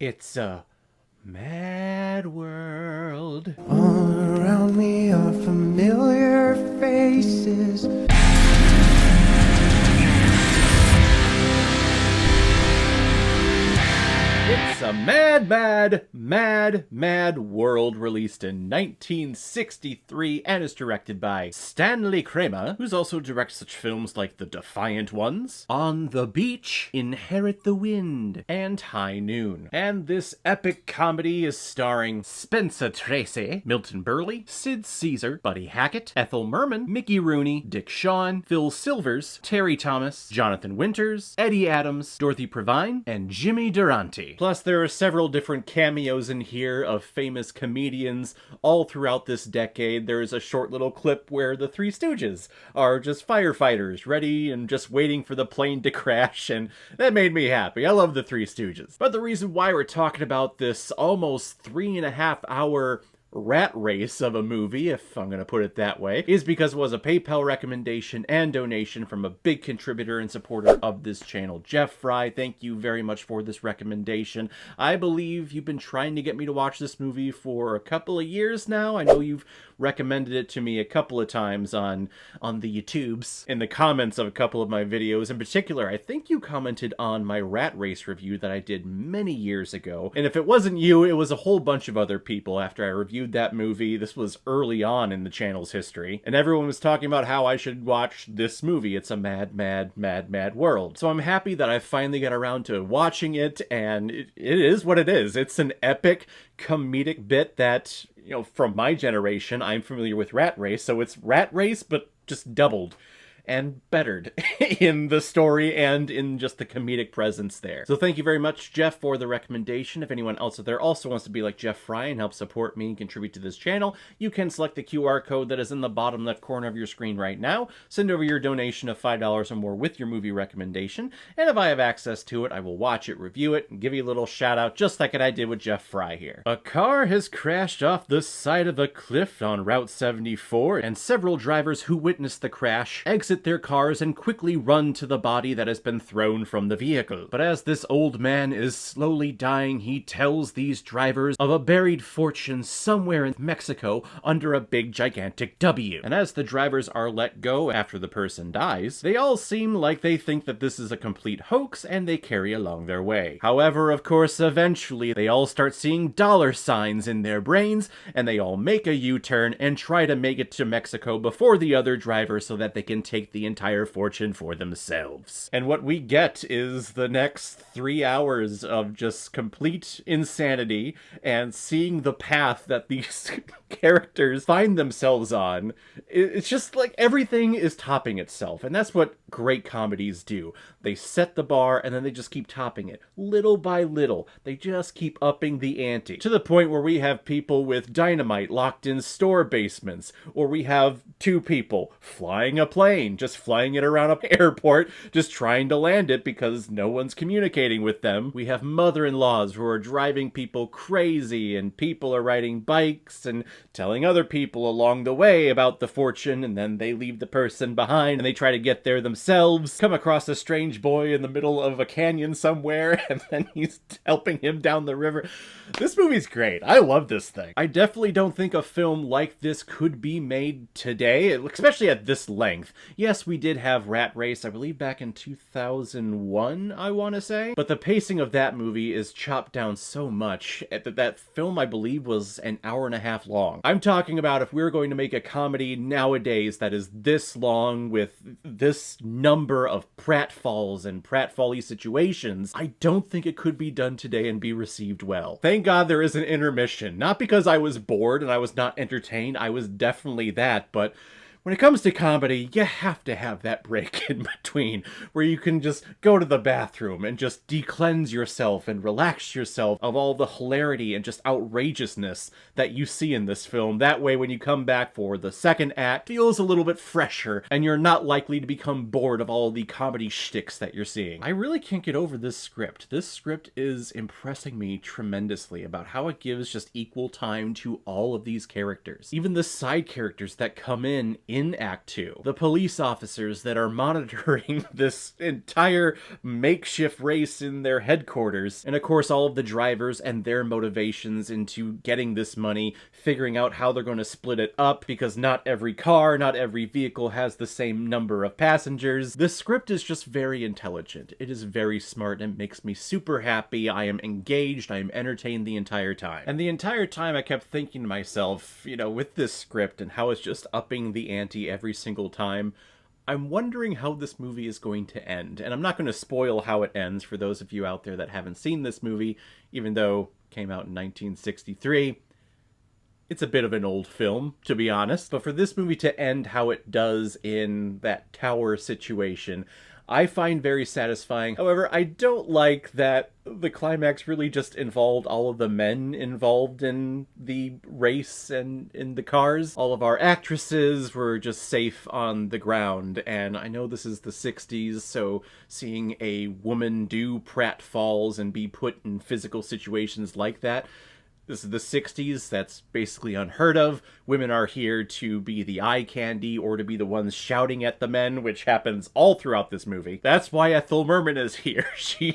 It's a mad world. All around me are familiar faces. It's a mad world released in 1963 and is directed by Stanley Kramer, who's also directed such films like The Defiant Ones, On the Beach, Inherit the Wind, and High Noon. And this epic comedy is starring Spencer Tracy, Milton Berle, Sid Caesar, Buddy Hackett, Ethel Merman, Mickey Rooney, Dick Shawn, Phil Silvers, Terry Thomas, Jonathan Winters, Eddie Adams, Dorothy Provine, and Jimmy Durante. Plus, there are several different cameos in here of famous comedians all throughout this decade. There's a short little clip where the Three Stooges are just firefighters, ready and just waiting for the plane to crash, and that made me happy. I love the Three Stooges. But the reason why we're talking about this almost 3.5 hour rat race of a movie, if I'm going to put it that way, is because it was a PayPal recommendation and donation from a big contributor and supporter of this channel, Jeff Fry. Thank you very much for this recommendation. I believe you've been trying to get me to watch this movie for a couple of years now. I know you've recommended it to me a couple of times on the YouTubes, in the comments of a couple of my videos. In particular, I think you commented on my rat race review that I did many years ago. And if it wasn't you, it was a whole bunch of other people after I reviewed that movie. This was early on in the channel's history, and everyone was talking about how I should watch this movie. It's a mad world. So I'm happy that I finally got around to watching it, and it is what it is. It's an epic comedic bit that, you know, from my generation, I'm familiar with Rat Race, so it's Rat Race, but just doubled and bettered in the story and in just the comedic presence there. So thank you very much, Jeff, for the recommendation. If anyone else out there also wants to be like Jeff Fry and help support me and contribute to this channel, you can select the QR code that is in the bottom left corner of your screen right now. Send over your donation of $5 or more with your movie recommendation, and if I have access to it, I will watch it, review it, and give you a little shout out just like I did with Jeff Fry here. A car has crashed off the side of a cliff on Route 74, and several drivers who witnessed the crash exit their cars and quickly run to the body that has been thrown from the vehicle. But as this old man is slowly dying, he tells these drivers of a buried fortune somewhere in Mexico under a big gigantic W. And as the drivers are let go after the person dies, they all seem like they think that this is a complete hoax and they carry along their way. However, of course, eventually they all start seeing dollar signs in their brains and they all make a U-turn and try to make it to Mexico before the other driver so that they can take the entire fortune for themselves. And what we get is the next 3 hours of just complete insanity and seeing the path that these characters find themselves on. It's just like everything is topping itself, and that's what great comedies do. They set the bar and then they just keep topping it. Little by little, they just keep upping the ante, to the point where we have people with dynamite locked in store basements, or we have two people flying a plane, just flying it around an airport, just trying to land it because no one's communicating with them. We have mother-in-laws who are driving people crazy, and people are riding bikes and telling other people along the way about the fortune, and then they leave the person behind and they try to get there themselves, come across a strange boy in the middle of a canyon somewhere, and then he's helping him down the river. This movie's great. I love this thing. I definitely don't think a film like this could be made today, especially at this length. Yes, we did have Rat Race, I believe back in 2001, I want to say. But the pacing of that movie is chopped down so much that that film, I believe, was an hour and a half long. I'm talking about if we're going to make a comedy nowadays that is this long with this number of pratfalls and pratfall-y situations, I don't think it could be done today and be received well. Thank God there is an intermission. Not because I was bored and I was not entertained, I was definitely that, but when it comes to comedy, you have to have that break in between where you can just go to the bathroom and just de-cleanse yourself and relax yourself of all the hilarity and just outrageousness that you see in this film. That way, when you come back for the second act, it feels a little bit fresher and you're not likely to become bored of all the comedy shticks that you're seeing. I really can't get over this script. This script is impressing me tremendously about how it gives just equal time to all of these characters. Even the side characters that come in in Act 2. The police officers that are monitoring this entire makeshift race in their headquarters, and of course all of the drivers and their motivations into getting this money, figuring out how they're going to split it up, because not every car, not every vehicle has the same number of passengers. The script is just very intelligent. It is very smart and makes me super happy. I am engaged, I am entertained the entire time. And the entire time I kept thinking to myself, you know, with this script and how it's just upping the ante every single time, I'm wondering how this movie is going to end. And I'm not going to spoil how it ends for those of you out there that haven't seen this movie, even though it came out in 1963. It's a bit of an old film, to be honest. But for this movie to end how it does in that tower situation, I find very satisfying. However, I don't like that the climax really just involved all of the men involved in the race and in the cars. All of our actresses were just safe on the ground, and I know this is the 60s, so seeing a woman do pratfalls and be put in physical situations like that, this is the 60s, that's basically unheard of. Women are here to be the eye candy or to be the ones shouting at the men, which happens all throughout this movie. That's why Ethel Merman is here. She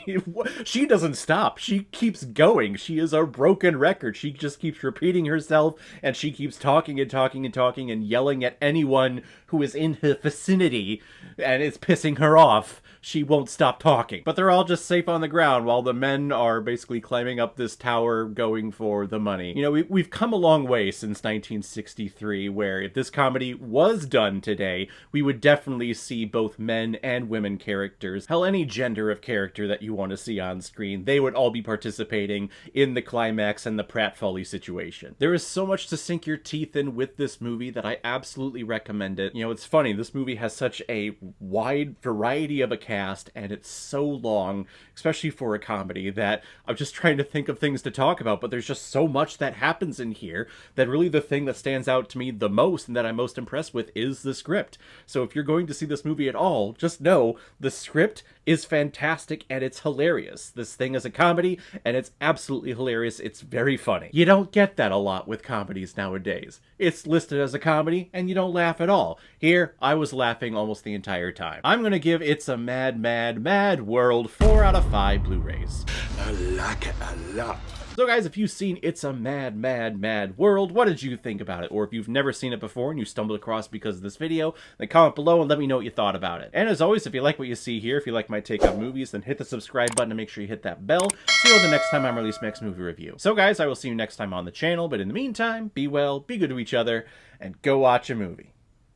doesn't stop. She keeps going. She is a broken record. She just keeps repeating herself, and she keeps talking and talking and talking and yelling at anyone who is in her vicinity, and it's pissing her off. She won't stop talking. But they're all just safe on the ground while the men are basically climbing up this tower going for the money. You know, we've come a long way since 1963, where if this comedy was done today, we would definitely see both men and women characters. Hell, any gender of character that you want to see on screen, they would all be participating in the climax and the pratfally situation. There is so much to sink your teeth in with this movie that I absolutely recommend it. You know, it's funny, this movie has such a wide variety of a cast, and it's so long, especially for a comedy, that I'm just trying to think of things to talk about, but there's just so much that happens in here that really the thing that stands out to me the most and that I'm most impressed with is the script. So if you're going to see this movie at all, just know the script is fantastic and it's hilarious. This thing is a comedy and it's absolutely hilarious. It's very funny. You don't get that a lot with comedies nowadays. It's listed as a comedy and you don't laugh at all. Here, I was laughing almost the entire time. I'm gonna give It's a Mad, Mad, Mad World 4 out of 5 Blu-rays. I like it a lot. So guys, if you've seen It's a Mad, Mad, Mad World, what did you think about it? Or if you've never seen it before and you stumbled across because of this video, then comment below and let me know what you thought about it. And as always, if you like what you see here, if you like my take on movies, then hit the subscribe button and make sure you hit that bell so you know the next time I release my next movie review. So guys, I will see you next time on the channel, but in the meantime, be well, be good to each other, and go watch a movie.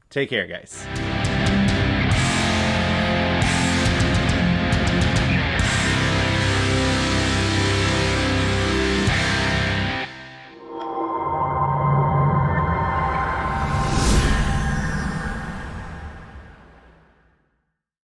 Take care, guys.